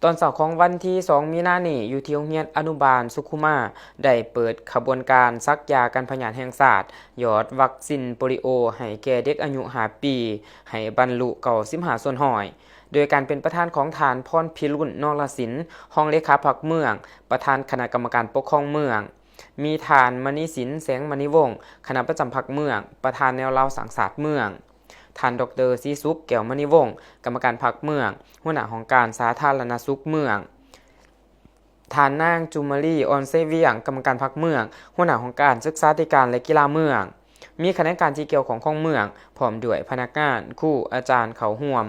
ตอนเช้าของวันที่2มีนาคมนี้อยู่ที่โรงเรียนอนุบาลสุขุมาได้เปิดขบวนการซักยากันพยาธิแห่งชาติหยอดวัคซีนโปลิโอให้แก่เด็กอายุ5ปีให้บรรลุ95ส่วนร้อยโดยการเป็นประธานของฐานพรพิรุณนรสินรองเลขาพรรคเมืองประธานคณะกรรมการปกครองเมืองมีฐานมณีสินแสงมณีวงศ์คณะประจำพรรคเมืองประธานแนวเราสังสาสตร์เมืองท่านดร.ศรีสุขแก้วมณีวงศ์กรรมการพรรคเมืองหัวหน้าของการสาธารณสุขเมืองท่านนางจุมารีออนเซเวียงกรรมการพรรคเมืองหัวหน้าของการศึกษาธิการและกีฬาเมืองมีคณะการที่เกี่ยวของเมืองพร้อมด้วยพนักงานครูอาจารย์เขาร่วม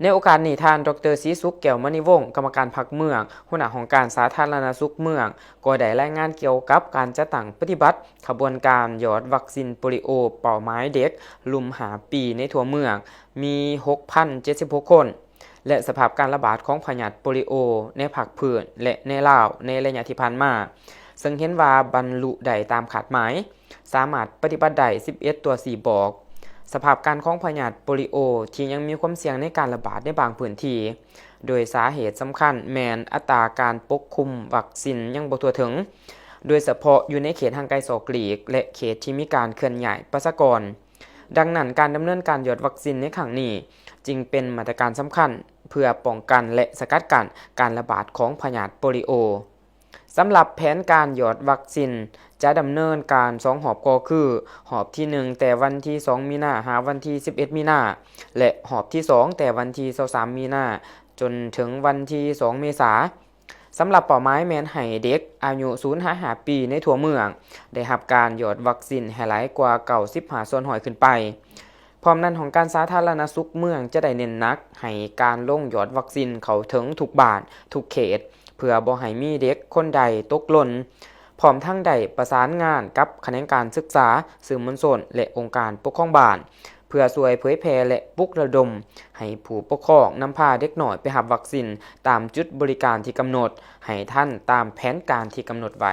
ในโอกาสนี้ท่านดร.ศรีสุขแก้วมณีวงศ์กรรมการพรรคเมืองหัวหน้าของการสาธารณสุขเมืองก็ได้รายงานเกี่ยวกับการจัดตั้งปฏิบัติขบวนการหยอดวัคซีนโปลิโอเป้าหมายเด็กลุ่ม5ปีในทั่วเมืองมี 6,076 คนและสภาพการระบาดของพยาธิโปลิโอในภาคพื้นและในลาวในระยะที่ผ่านมาซึ่งเห็นว่าบรรลุได้ตามคาดหมายสามารถปฏิบัติได้11ตัว4บอกสภาพการของพยาธิโปลิโอที่ยังมีความเสี่ยงในการระบาดในบางพื้นที่โดยสาเหตุสำคัญแมนอัตราการปกคลุมวัคซีนยังบ่ทั่วถึงโดยเฉพาะอยู่ในเขตห่างไกลศอกหลีกและเขตที่มีการเคลื่อนย้ายประชากรดังนั้นการดำเนินการหยอดวัคซีนในครั้งนี้จึงเป็นมาตรการสำคัญเพื่อป้องกันและสกัดกั้นการระบาดของพยาธิโปลิโอสำหรับแผนการหยอดวัคซีนจะดำเนินการ2หอบก็คือหอบที่1แต่วันที่2มีนาหาวันที่11มีนาและหอบที่2แต่วันที่23มีนาจนถึงวันที่2เมษายนสำหรับเป้าหมายแม่นให้เด็กอายุ0-5 ปีในทั่วเมืองได้รับการหยอดวัคซีนให้หลายกว่า95ส่วนร้อยขึ้นไปพร้อมนั้นของการสาธารณสุขเมืองจะได้เน้นหนักให้การลงหยอดวัคซีนเข้าถึงทุกบ้านทุกเขตเพื่อบ่ให้มีเด็กคนใดตกหล่นพร้อมทั้งได้ประสานงานกับคณะการศึกษาสื่อมวลชนและองค์การปกครองบ้านเพื่อช่วยเผยแพร่และปลุกระดมให้ผู้ปกครองนำพาเด็กน้อยไปรับวัคซีนตามจุดบริการที่กำหนดให้ทันตามแผนการที่กำหนดไว้